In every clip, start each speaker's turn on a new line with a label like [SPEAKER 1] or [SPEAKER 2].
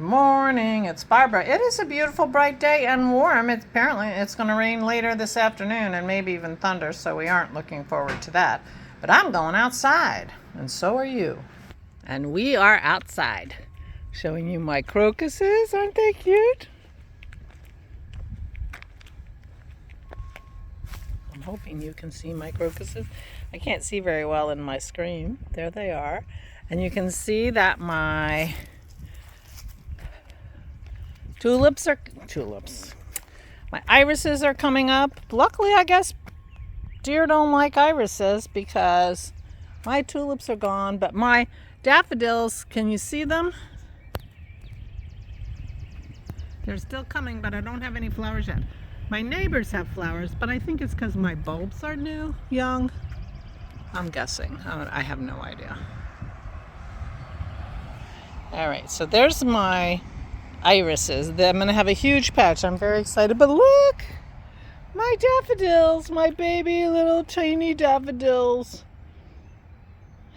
[SPEAKER 1] Morning, it's Barbara. It is a beautiful bright day and warm. Apparently it's going to rain later this afternoon and maybe even thunder, so we aren't looking forward to that. But I'm going outside, and so are you. And we are outside, showing you my crocuses. Aren't they cute? I'm hoping you can see my crocuses. I can't see very well in my screen. There they are. And you can see that my my irises are coming up. Luckily, I guess deer don't like irises because my tulips are gone, but my daffodils, can you see them? They're still coming, but I don't have any flowers yet. My neighbors have flowers, but I think it's because my bulbs are new, young. I'm guessing. I have no idea. All right, so there's my irises. I'm going to have a huge patch. I'm very excited, but look! My daffodils, my baby little tiny daffodils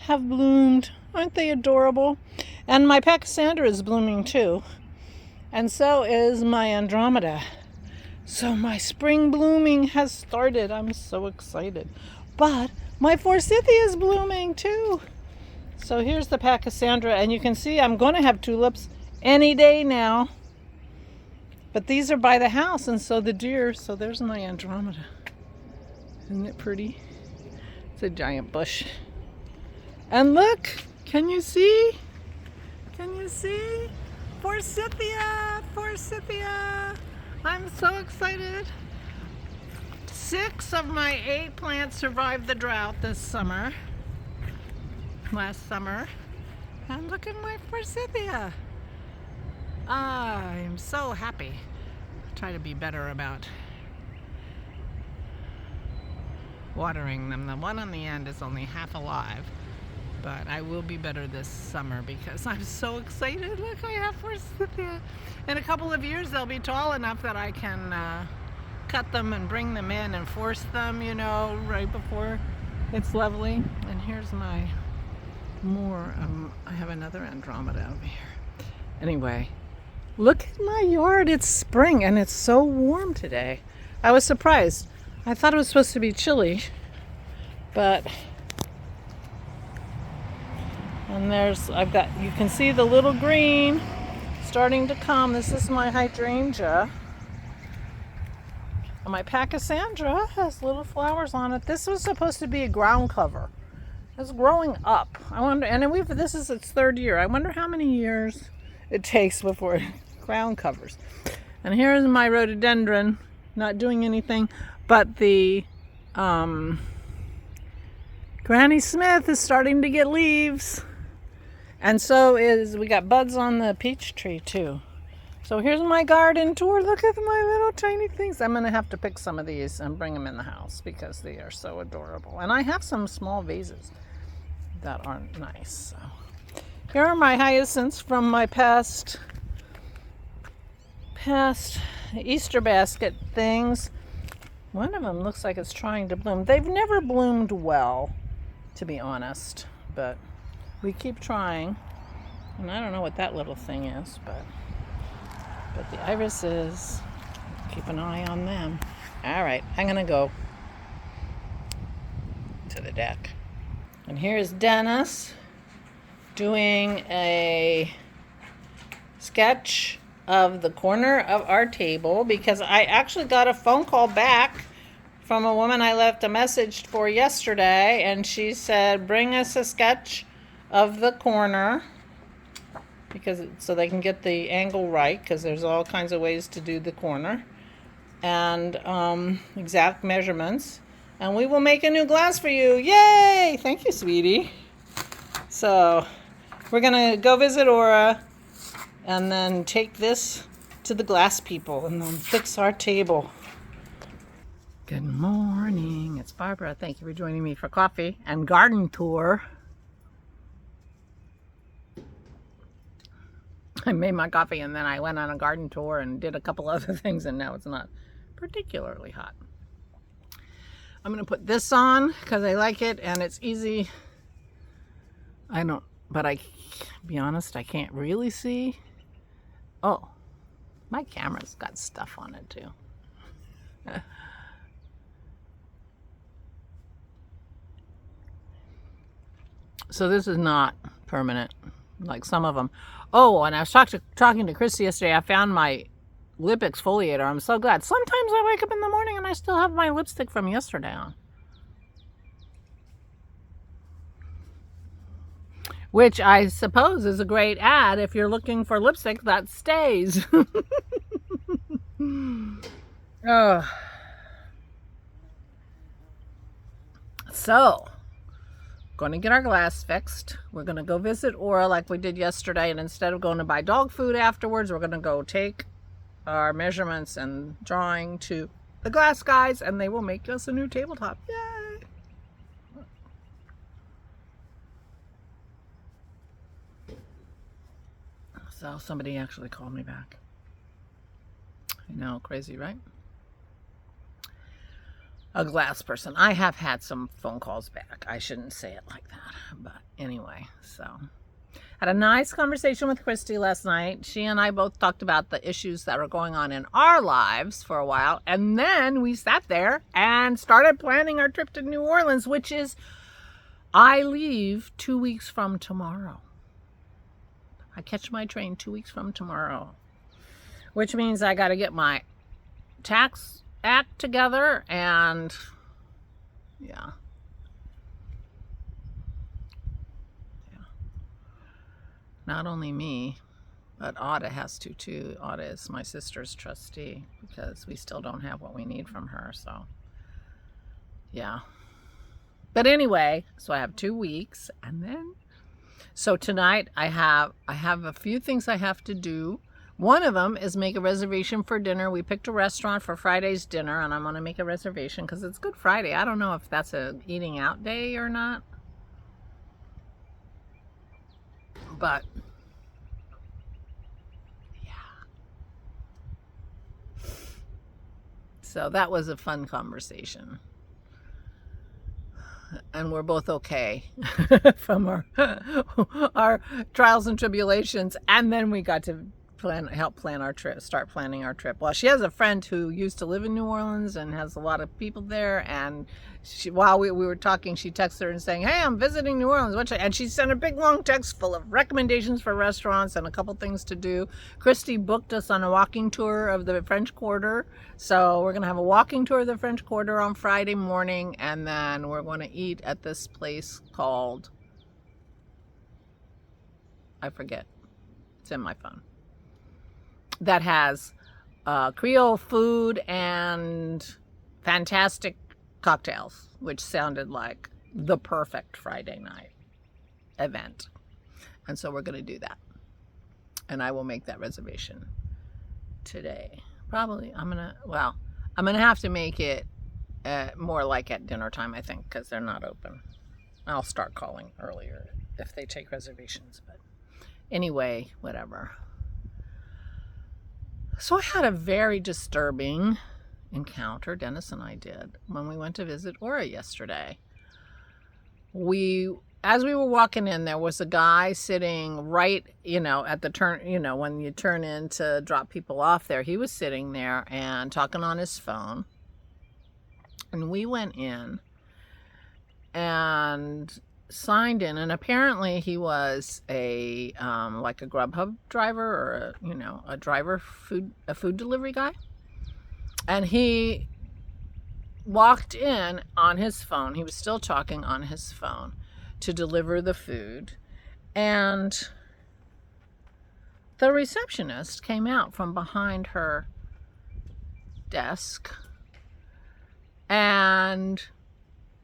[SPEAKER 1] have bloomed. Aren't they adorable? And my pachysandra is blooming too. And so is my andromeda. So my spring blooming has started. I'm so excited. But my forsythia is blooming too. So here's the pachysandra, and you can see I'm going to have tulips any day now. But these are by the house, and so the deer, so there's my andromeda. Isn't it pretty? It's a giant bush. And look, can you see? Can you see? Forsythia, forsythia. I'm so excited. 6 of my 8 plants survived the drought this summer. Last summer. And look at my forsythia. I'm so happy. I try to be better about watering them. The one on the end is only half alive, but I will be better this summer because I'm so excited. Look, I have forsythia. In a couple of years, they'll be tall enough that I can cut them and bring them in and force them, you know, right before it's lovely. And here's my more, I have another andromeda over here. Anyway, look at my yard. It's spring and it's so warm today. I was surprised. I thought it was supposed to be chilly, but and you can see the little green starting to come. This is my hydrangea. And my pachysandra has little flowers on it. This was supposed to be a ground cover. It's growing up. I wonder, and this is its 3rd year. I wonder how many years it takes before it ground covers. And here's my rhododendron, not doing anything, but the Granny Smith is starting to get leaves. And so we got buds on the peach tree too. So here's my garden tour. Look at my little tiny things. I'm going to have to pick some of these and bring them in the house because they are so adorable. And I have some small vases that aren't nice. So here are my hyacinths from my past Easter basket things. One of them looks like it's trying to bloom. They've never bloomed well, to be honest, but we keep trying. And I don't know what that little thing is, but the irises, keep an eye on them. All right, I'm gonna go to the deck. And here's Dennis doing a sketch of the corner of our table because I actually got a phone call back from a woman I left a message for yesterday, and she said, bring us a sketch of the corner so they can get the angle right, because there's all kinds of ways to do the corner, and exact measurements, and we will make a new glass for you. Yay! Thank you, sweetie. So we're gonna go visit Aura and then take this to the glass people and then fix our table. Good morning, it's Barbara. Thank you for joining me for coffee and garden tour. I made my coffee and then I went on a garden tour and did a couple other things, and now it's not particularly hot. I'm going to put this on because I like it and it's easy. But be honest, I can't really see. Oh, my camera's got stuff on it too. So this is not permanent, like some of them. Oh, and I was talking to Christy yesterday. I found my lip exfoliator. I'm so glad. Sometimes I wake up in the morning and I still have my lipstick from yesterday on. Which I suppose is a great ad if you're looking for lipstick that stays. Oh. So, going to get our glass fixed. We're going to go visit Aura like we did yesterday, and instead of going to buy dog food afterwards, we're going to go take our measurements and drawing to the glass guys, and they will make us a new tabletop. Yay! So somebody actually called me back. I know, crazy, right? A glass person. I have had some phone calls back. I shouldn't say it like that. But anyway, so had a nice conversation with Christy last night. She and I both talked about the issues that are going on in our lives for a while. And then we sat there and started planning our trip to New Orleans, which is, I leave 2 weeks from tomorrow. I catch my train 2 weeks from tomorrow, which means I got to get my tax act together, and yeah. Not only me, but Ada has to too. Ada is my sister's trustee because we still don't have what we need from her, so yeah. But anyway, so I have 2 weeks, and then so tonight I have a few things I have to do. One of them is make a reservation for dinner. We picked a restaurant for Friday's dinner, and I'm going to make a reservation because it's Good Friday. I don't know if that's a eating out day or not. But, yeah. So that was a fun conversation. And we're both okay from our trials and tribulations. And then we got to help plan our trip, start planning our trip. Well, she has a friend who used to live in New Orleans and has a lot of people there. And while we were talking, she texted her and saying, "Hey, I'm visiting New Orleans." And she sent a big long text full of recommendations for restaurants and a couple things to do. Christy booked us on a walking tour of the French Quarter. So we're going to have a walking tour of the French Quarter on Friday morning. And then we're going to eat at this place called, I forget. It's in my phone. That has Creole food and fantastic cocktails, which sounded like the perfect Friday night event. And so we're going to do that. And I will make that reservation today. Probably I'm going to have to make it more like at dinner time, I think, because they're not open. I'll start calling earlier if they take reservations. But anyway, whatever. So I had a very disturbing encounter, Dennis and I did, when we went to visit Aura yesterday. As we were walking in, there was a guy sitting right, at the turn, when you turn in to drop people off there. He was sitting there and talking on his phone. And we went in and signed in, and apparently he was a like a Grubhub driver or a driver, a food delivery guy, and he walked in on his phone. He was still talking on his phone to deliver the food, and the receptionist came out from behind her desk and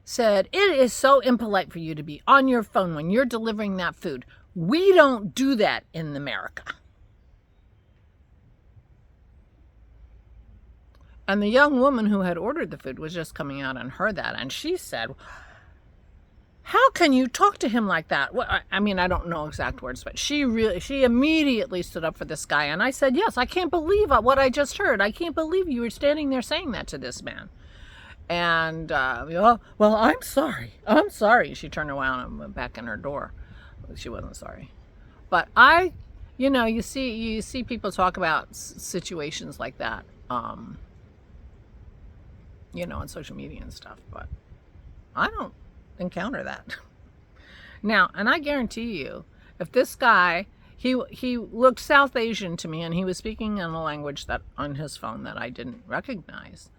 [SPEAKER 1] said, "It is so impolite for you to be on your phone when you're delivering that food. We don't do that in America." And the young woman who had ordered the food was just coming out and heard that. And she said, "How can you talk to him like that?" Well, I mean, I don't know exact words, but she immediately stood up for this guy. And I said, "Yes, I can't believe what I just heard. I can't believe you were standing there saying that to this man." And, well, I'm sorry. I'm sorry. She turned around and went back in her door. She wasn't sorry. But you see people talk about situations like that, on social media and stuff, but I don't encounter that. Now, and I guarantee you, if this guy, he looked South Asian to me, and he was speaking in a language that on his phone that I didn't recognize.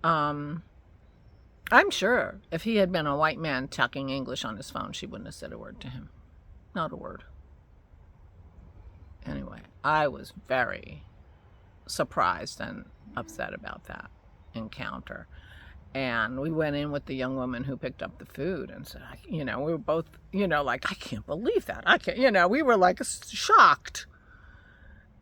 [SPEAKER 1] I'm sure if he had been a white man talking English on his phone, she wouldn't have said a word to him. Not a word. Anyway, I was very surprised and upset about that encounter. And we went in with the young woman who picked up the food and said, we were both, like, I can't believe that. I can't, we were like shocked.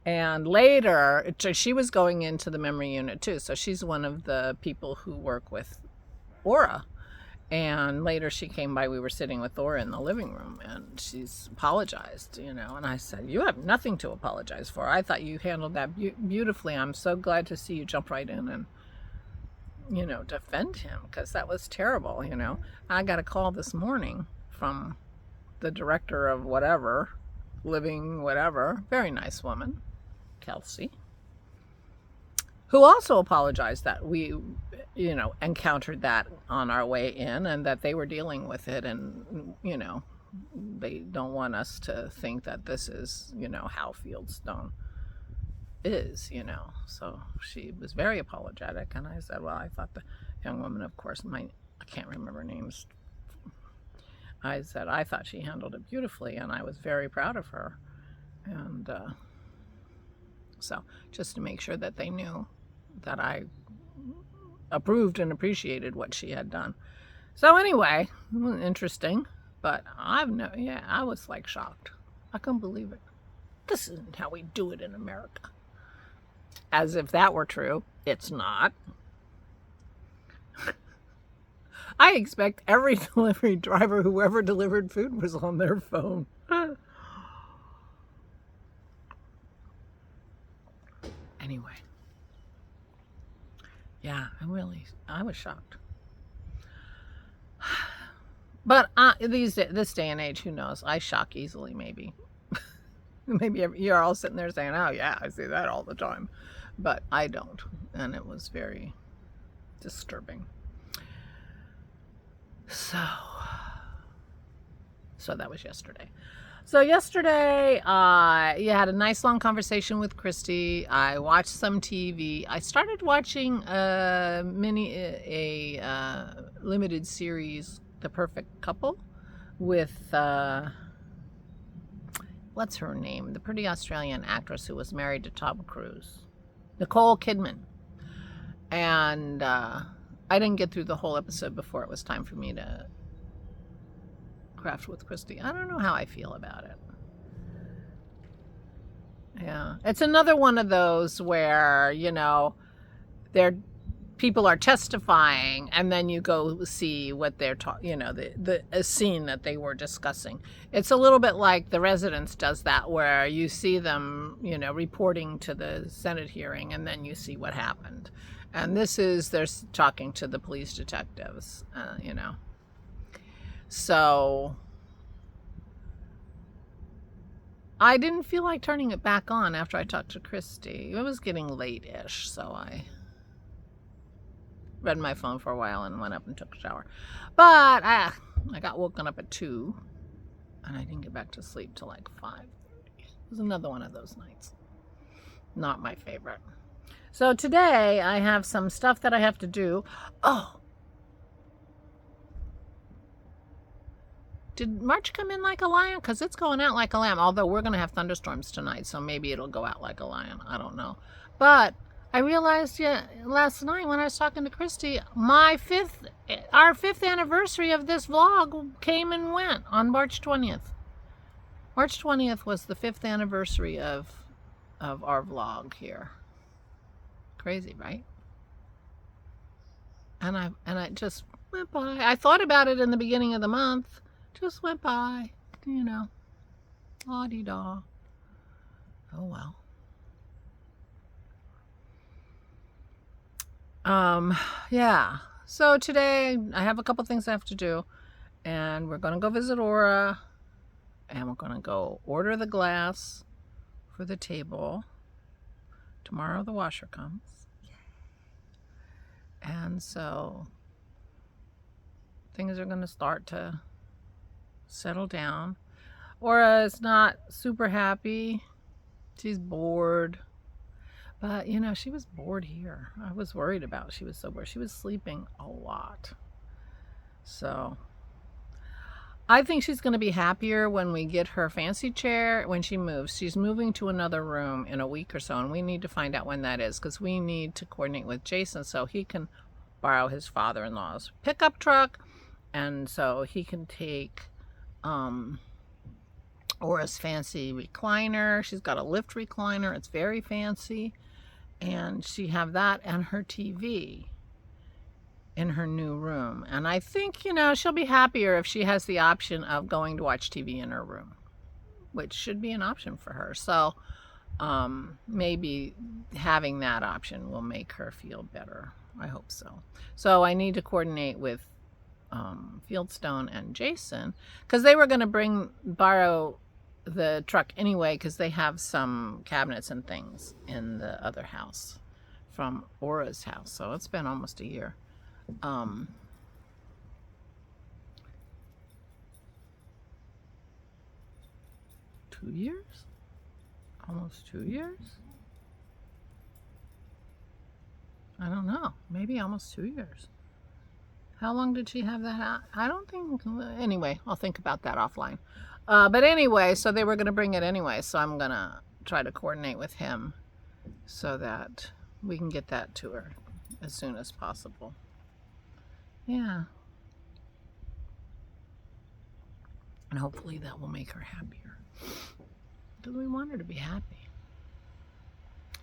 [SPEAKER 1] And later, she was going into the memory unit too. So she's one of the people who work with Aura. And later she came by, we were sitting with Aura in the living room, and she's apologized, and I said, you have nothing to apologize for. I thought you handled that beautifully. I'm so glad to see you jump right in and, defend him, because that was terrible, I got a call this morning from the director of whatever, very nice woman, Kelsey, who also apologized that we, encountered that on our way in, and that they were dealing with it, and, they don't want us to think that this is, how Fieldstone is, So she was very apologetic, and I said, well, I thought the young woman, of course, I can't remember names. I said, I thought she handled it beautifully, and I was very proud of her. And so just to make sure that they knew that I approved and appreciated what she had done. So anyway, it was interesting, but I was like shocked. I couldn't believe it. This isn't how we do it in America. As if that were true. It's not. I expect every delivery driver, whoever delivered food, was on their phone. Anyway. Yeah, I was shocked. But this day and age, who knows? I shock easily, maybe. Maybe you're all sitting there saying, oh yeah, I see that all the time. But I don't. And it was very disturbing. So that was yesterday. So yesterday, you had a nice long conversation with Christy. I watched some TV. I started watching a limited series, The Perfect Couple, with what's her name? The pretty Australian actress who was married to Tom Cruise, Nicole Kidman. And I didn't get through the whole episode before it was time for me to craft with Christy. I don't know how I feel about it. Yeah, it's another one of those where, people are testifying, and then you go see what they're talking, the scene that they were discussing. It's a little bit like The Residence does that, where you see them, reporting to the Senate hearing, and then you see what happened. And they're talking to the police detectives, So I didn't feel like turning it back on after I talked to Christy. It was getting late-ish, so I read my phone for a while and went up and took a shower. But I got woken up at 2, and I didn't get back to sleep till like 5:30. It was another one of those nights. Not my favorite. So today I have some stuff that I have to do. Oh, did March come in like a lion? Because it's going out like a lamb. Although we're going to have thunderstorms tonight, so maybe it'll go out like a lion. I don't know. But I realized last night when I was talking to Christy, our 5th anniversary of this vlog came and went on March 20th. March 20th was the 5th anniversary of our vlog here. Crazy, right? And I just went by. I thought about it in the beginning of the month. Just went by, La-di-da. Oh well. Yeah. So today I have a couple things I have to do, and we're gonna go visit Aura, and we're gonna go order the glass for the table. Tomorrow the washer comes. And so things are going to start to settle down. Aura is not super happy. She's bored. But, you know, she was bored here. I was worried about she was so bored. She was sleeping a lot. So I think she's going to be happier when we get her fancy chair, when she moves. She's moving to another room in a week or so, and we need to find out when that is, because we need to coordinate with Jason so he can borrow his father-in-law's pickup truck, and so he can take Aura's fancy recliner. She's got a lift recliner. It's very fancy, and she have that and her TV in her new room. And I think, you know, she'll be happier if she has the option of going to watch TV in her room, which should be an option for her. So maybe having that option will make her feel better. I hope so. So I need to coordinate with Fieldstone and Jason, because they were going to borrow the truck anyway, because they have some cabinets and things in the other house from Aura's house. So it's been almost a year. 2 years? Almost 2 years? I don't know. Maybe almost 2 years. How long did she have that out? I don't think... Anyway, I'll think about that offline. But anyway, so they were going to bring it anyway, so I'm going to try to coordinate with him so that we can get that to her as soon as possible. Yeah. And hopefully that will make her happier. Because we want her to be happy.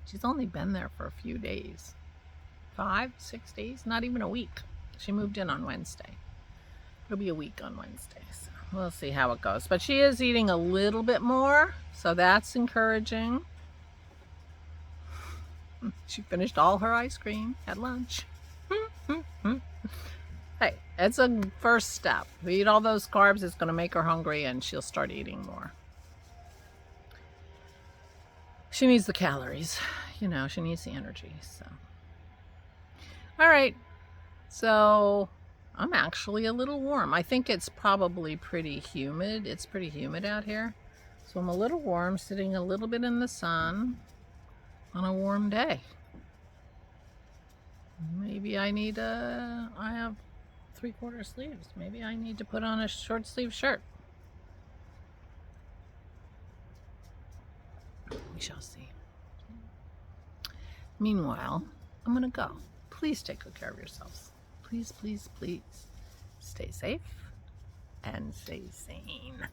[SPEAKER 1] She's only been there for a few days. 5, 6 days, not even a week. She moved in on Wednesday. It'll be a week on Wednesday, so we'll see how it goes. But she is eating a little bit more, so that's encouraging. She finished all her ice cream at lunch. Hey, it's a first step. If we eat all those carbs, it's going to make her hungry and she'll start eating more. She needs the calories. You know, she needs the energy, so. All right. So I'm actually a little warm. I think it's probably pretty humid. It's pretty humid out here. So I'm a little warm, sitting a little bit in the sun on a warm day. Maybe I have 3/4 sleeves. Maybe I need to put on a short sleeve shirt. We shall see. Meanwhile, I'm gonna go. Please take good care of yourselves. Please, please, please stay safe and stay sane.